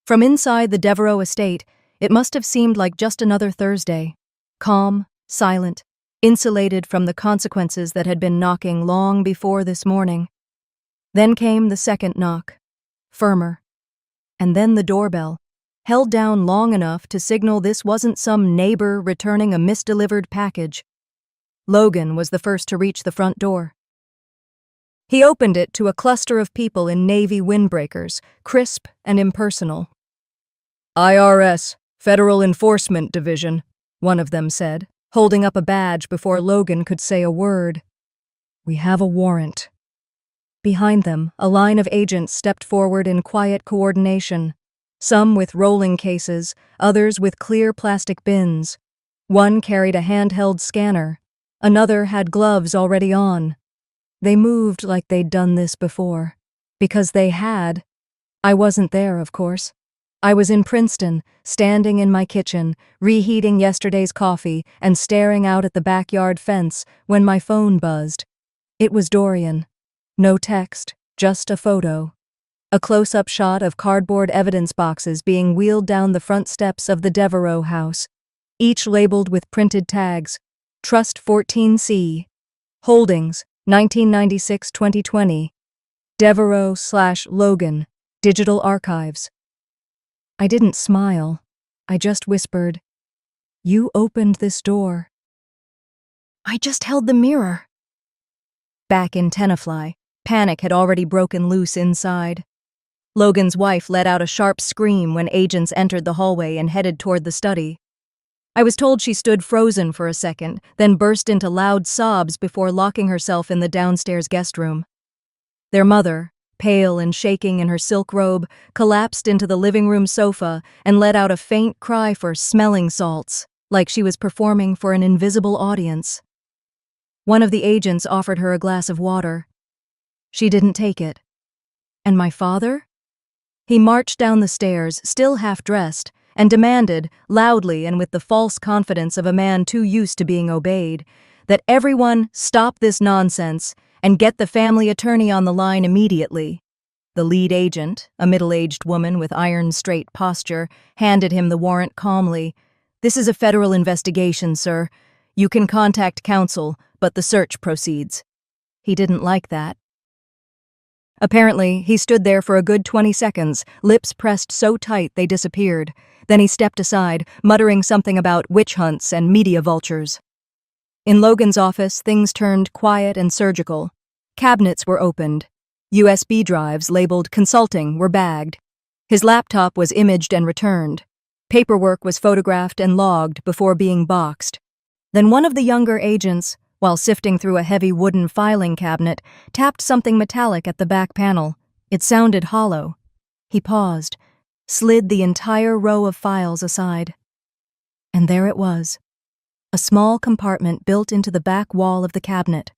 From inside the Devereaux estate, it must have seemed like just another Thursday, calm, silent, insulated from the consequences that had been knocking long before this morning. Then came the second knock, firmer, and then the doorbell, held down long enough to signal this wasn't some neighbor returning a misdelivered package. Logan was the first to reach the front door. He opened it to a cluster of people in navy windbreakers, crisp and impersonal. "IRS, Federal Enforcement Division," one of them said, holding up a badge before Logan could say a word. "We have a warrant." Behind them, a line of agents stepped forward in quiet coordination, some with rolling cases, others with clear plastic bins. One carried a handheld scanner, another had gloves already on. They moved like they'd done this before. Because they had. I wasn't there, of course. I was in Princeton, standing in my kitchen, reheating yesterday's coffee and staring out at the backyard fence when my phone buzzed. It was Dorian. No text, just a photo. A close-up shot of cardboard evidence boxes being wheeled down the front steps of the Devereaux house, each labeled with printed tags, Trust 14C, Holdings, 1996-2020, Devereaux/Logan, Digital Archives. I didn't smile. I just whispered, "You opened this door." I just held the mirror. Back in Tenafly, panic had already broken loose inside. Logan's wife let out a sharp scream when agents entered the hallway and headed toward the study. I was told she stood frozen for a second, then burst into loud sobs before locking herself in the downstairs guest room. Their mother, pale and shaking in her silk robe, collapsed into the living room sofa and let out a faint cry for smelling salts, like she was performing for an invisible audience. One of the agents offered her a glass of water. She didn't take it. And my father? He marched down the stairs, still half-dressed, and demanded, loudly and with the false confidence of a man too used to being obeyed, that everyone stop this nonsense and get the family attorney on the line immediately. The lead agent, a middle-aged woman with iron-straight posture, handed him the warrant calmly. "This is a federal investigation, sir. You can contact counsel, but the search proceeds." He didn't like that. Apparently, he stood there for a good 20 seconds, lips pressed so tight they disappeared. Then he stepped aside, muttering something about witch hunts and media vultures. In Logan's office, things turned quiet and surgical. Cabinets were opened. USB drives labeled consulting were bagged. His laptop was imaged and returned. Paperwork was photographed and logged before being boxed. Then one of the younger agents, while sifting through a heavy wooden filing cabinet, tapped something metallic at the back panel. It sounded hollow. He paused, slid the entire row of files aside. And there it was, a small compartment built into the back wall of the cabinet.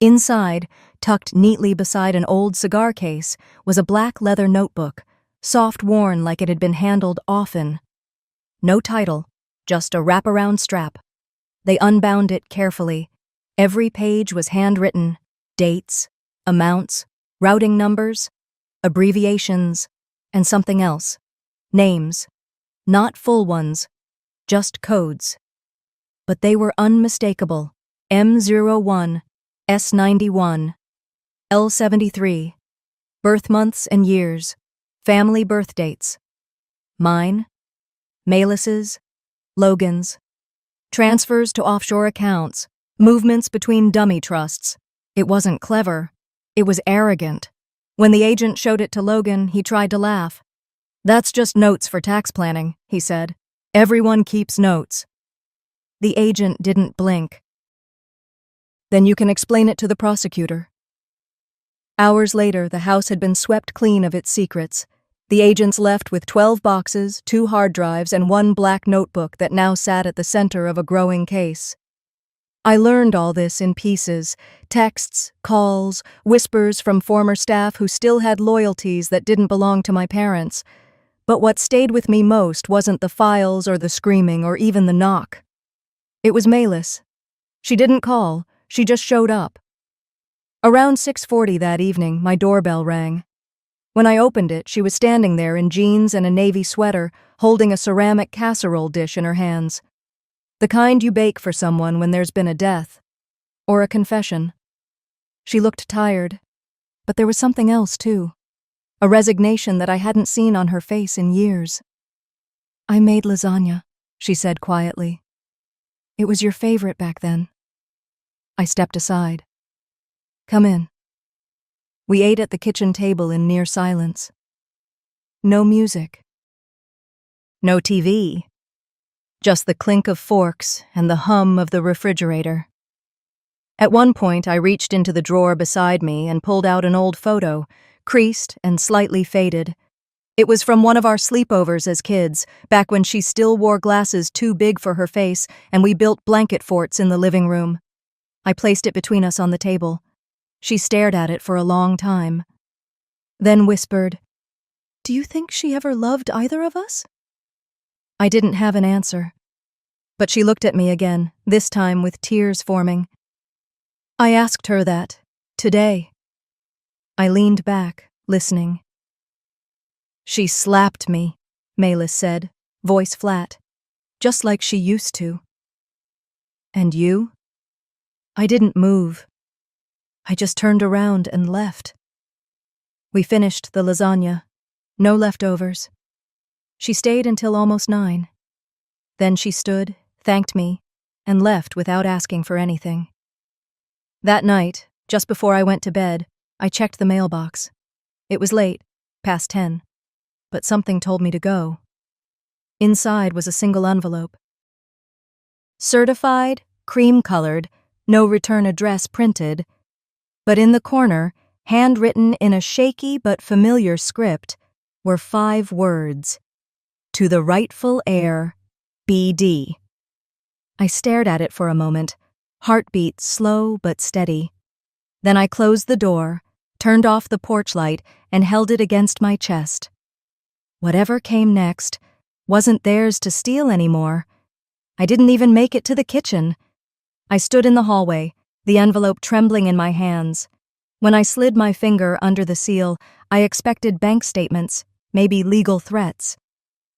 Inside, tucked neatly beside an old cigar case, was a black leather notebook, soft-worn like it had been handled often. No title, just a wraparound strap. They unbound it carefully. Every page was handwritten, dates, amounts, routing numbers, abbreviations, and something else. Names. Not full ones, just codes. But they were unmistakable. M01, S91, L73. Birth months and years. Family birth dates. Mine. Melis's. Logan's. Transfers to offshore accounts. Movements between dummy trusts. It wasn't clever. It was arrogant. When the agent showed it to Logan, he tried to laugh. "That's just notes for tax planning," he said. "Everyone keeps notes." The agent didn't blink. Then you can explain it to the prosecutor. Hours later, the house had been swept clean of its secrets. The agents left with 12 boxes, 2 hard drives, and 1 black notebook that now sat at the center of a growing case. I learned all this in pieces, texts, calls, whispers from former staff who still had loyalties that didn't belong to my parents. But what stayed with me most wasn't the files or the screaming or even the knock. It was Malis. She didn't call, she just showed up. Around 6:40 that evening, my doorbell rang. When I opened it, she was standing there in jeans and a navy sweater, holding a ceramic casserole dish in her hands. The kind you bake for someone when there's been a death. Or a confession. She looked tired. But there was something else, too. A resignation that I hadn't seen on her face in years. "I made lasagna," she said quietly. "It was your favorite back then." I stepped aside. "Come in." We ate at the kitchen table in near silence. No music. No TV. Just the clink of forks and the hum of the refrigerator. At one point, I reached into the drawer beside me and pulled out an old photo, creased and slightly faded. It was from one of our sleepovers as kids, back when she still wore glasses too big for her face and we built blanket forts in the living room. I placed it between us on the table. She stared at it for a long time. Then whispered, "Do you think she ever loved either of us?" I didn't have an answer. But she looked at me again, this time with tears forming. I asked her that, today. I leaned back, listening. "She slapped me," Malis said, voice flat, just like she used to. "And you?" I didn't move. I just turned around and left. We finished the lasagna. No leftovers. She stayed until almost 9. Then she stood, thanked me, and left without asking for anything. That night, just before I went to bed, I checked the mailbox. It was late, past 10, but something told me to go. Inside was a single envelope. Certified, cream-colored, no return address printed, but in the corner, handwritten in a shaky but familiar script, were 5 words. "To the rightful heir, BD." I stared at it for a moment, heartbeat slow but steady. Then I closed the door, turned off the porch light, and held it against my chest. Whatever came next wasn't theirs to steal anymore. I didn't even make it to the kitchen. I stood in the hallway, the envelope trembling in my hands. When I slid my finger under the seal, I expected bank statements, maybe legal threats.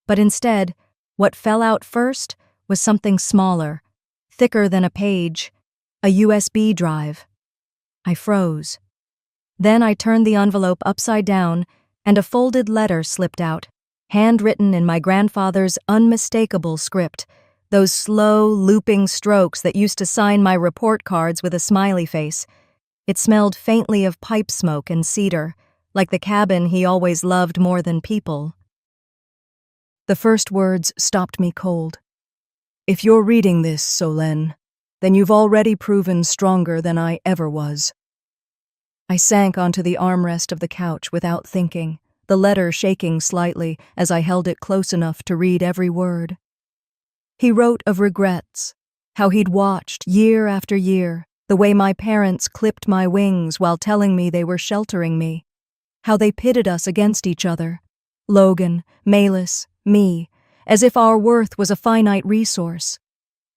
But instead, what fell out first was something smaller, thicker than a page, a USB drive. I froze. Then I turned the envelope upside down, and a folded letter slipped out, handwritten in my grandfather's unmistakable script, those slow, looping strokes that used to sign my report cards with a smiley face. It smelled faintly of pipe smoke and cedar, like the cabin he always loved more than people. The first words stopped me cold. "If you're reading this, Solène, then you've already proven stronger than I ever was." I sank onto the armrest of the couch without thinking, the letter shaking slightly as I held it close enough to read every word. He wrote of regrets, how he'd watched, year after year, the way my parents clipped my wings while telling me they were sheltering me, how they pitted us against each other, Logan, Malis, me, as if our worth was a finite resource,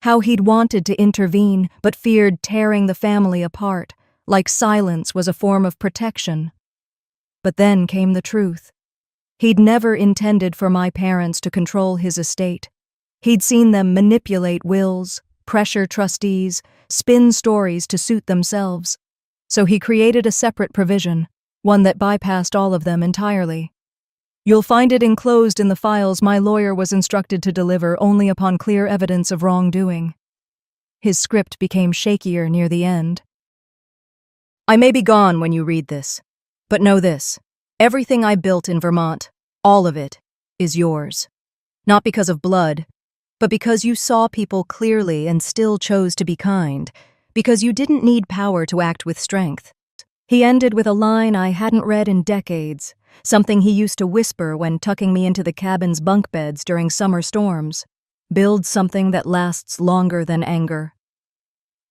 how he'd wanted to intervene but feared tearing the family apart, like silence was a form of protection. But then came the truth. He'd never intended for my parents to control his estate. He'd seen them manipulate wills, pressure trustees, spin stories to suit themselves. So he created a separate provision, one that bypassed all of them entirely. You'll find it enclosed in the files my lawyer was instructed to deliver only upon clear evidence of wrongdoing. His script became shakier near the end. I may be gone when you read this, but know this. Everything I built in Vermont, all of it, is yours. Not because of blood, but because you saw people clearly and still chose to be kind, because you didn't need power to act with strength. He ended with a line I hadn't read in decades, something he used to whisper when tucking me into the cabin's bunk beds during summer storms. Build something that lasts longer than anger.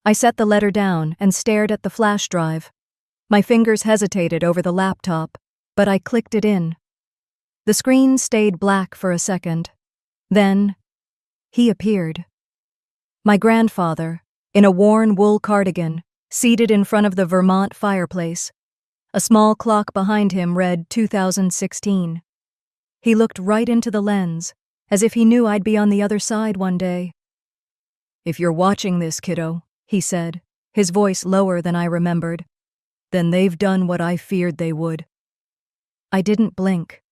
I set the letter down and stared at the flash drive. My fingers hesitated over the laptop, but I clicked it in. The screen stayed black for a second. Then, he appeared. My grandfather, in a worn wool cardigan, seated in front of the Vermont fireplace. A small clock behind him read 2016. He looked right into the lens, as if he knew I'd be on the other side one day. "If you're watching this, kiddo," he said, his voice lower than I remembered, "then they've done what I feared they would." I didn't blink.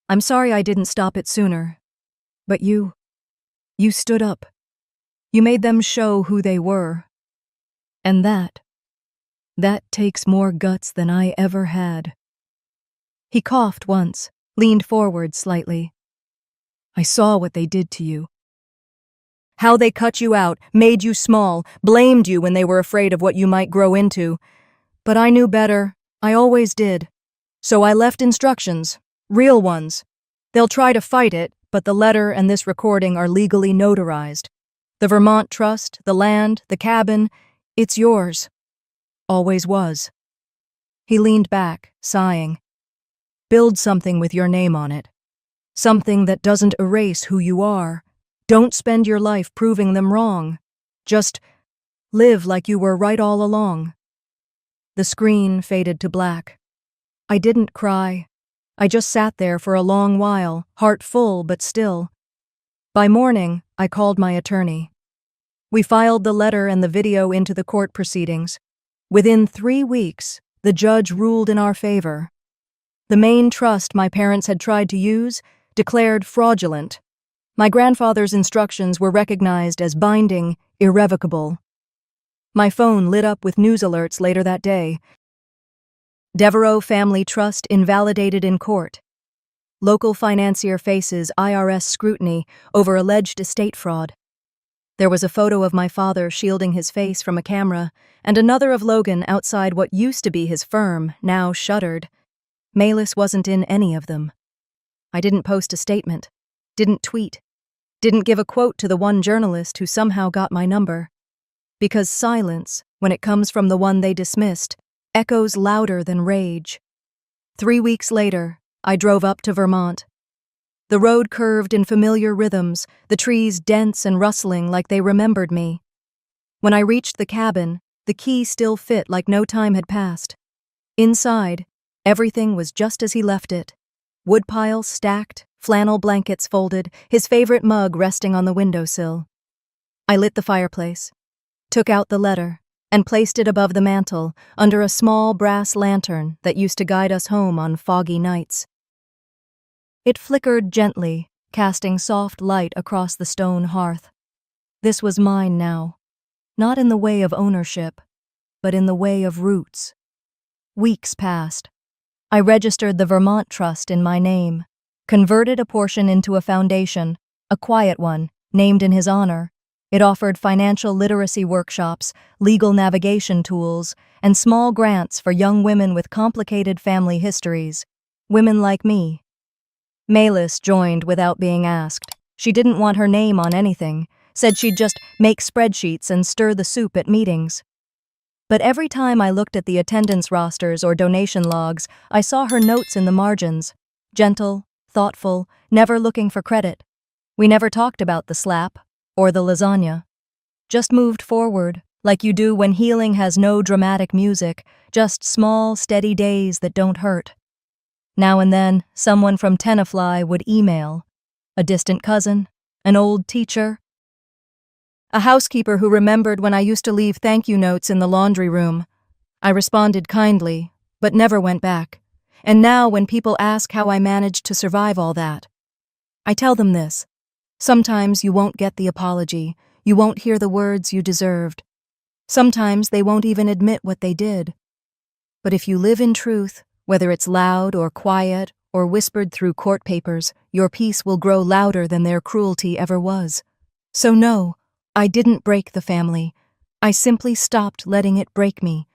"I'm sorry I didn't stop it sooner. But you stood up. You made them show who they were. And that takes more guts than I ever had." He coughed once, leaned forward slightly. "I saw what they did to you. How they cut you out, made you small, blamed you when they were afraid of what you might grow into. But I knew better. I always did. So I left instructions, real ones. They'll try to fight it, but the letter and this recording are legally notarized. The Vermont Trust, the land, the cabin, it's yours. Always was." He leaned back, sighing. "Build something with your name on it. Something that doesn't erase who you are. Don't spend your life proving them wrong. Just live like you were right all along." The screen faded to black. I didn't cry. I just sat there for a long while, heart full but still. By morning, I called my attorney. We filed the letter and the video into the court proceedings. Within 3 weeks, the judge ruled in our favor. The main trust my parents had tried to use declared fraudulent. My grandfather's instructions were recognized as binding, irrevocable. My phone lit up with news alerts later that day. Devereaux Family Trust invalidated in court. Local financier faces IRS scrutiny over alleged estate fraud. There was a photo of my father shielding his face from a camera, and another of Logan outside what used to be his firm, now shuttered. Malis wasn't in any of them. I didn't post a statement, didn't tweet, didn't give a quote to the one journalist who somehow got my number. Because silence, when it comes from the one they dismissed, echoes louder than rage. 3 weeks later, I drove up to Vermont. The road curved in familiar rhythms, the trees dense and rustling like they remembered me. When I reached the cabin, the key still fit like no time had passed. Inside, everything was just as he left it. Woodpiles stacked, flannel blankets folded, his favorite mug resting on the windowsill. I lit the fireplace, took out the letter, and placed it above the mantel under a small brass lantern that used to guide us home on foggy nights. It flickered gently, casting soft light across the stone hearth. This was mine now, not in the way of ownership, but in the way of roots. Weeks passed. I registered the Vermont Trust in my name, converted a portion into a foundation, a quiet one, named in his honor. It offered financial literacy workshops, legal navigation tools, and small grants for young women with complicated family histories, women like me. Malis joined without being asked. She didn't want her name on anything, said she'd just make spreadsheets and stir the soup at meetings. But every time I looked at the attendance rosters or donation logs, I saw her notes in the margins. Gentle, thoughtful, never looking for credit. We never talked about the slap or the lasagna. Just moved forward, like you do when healing has no dramatic music, just small, steady days that don't hurt. Now and then, someone from Tenafly would email. A distant cousin, an old teacher, a housekeeper who remembered when I used to leave thank you notes in the laundry room. I responded kindly, but never went back. And now when people ask how I managed to survive all that, I tell them this. Sometimes you won't get the apology, you won't hear the words you deserved. Sometimes they won't even admit what they did. But if you live in truth, whether it's loud or quiet or whispered through court papers, your peace will grow louder than their cruelty ever was. So no, I didn't break the family. I simply stopped letting it break me.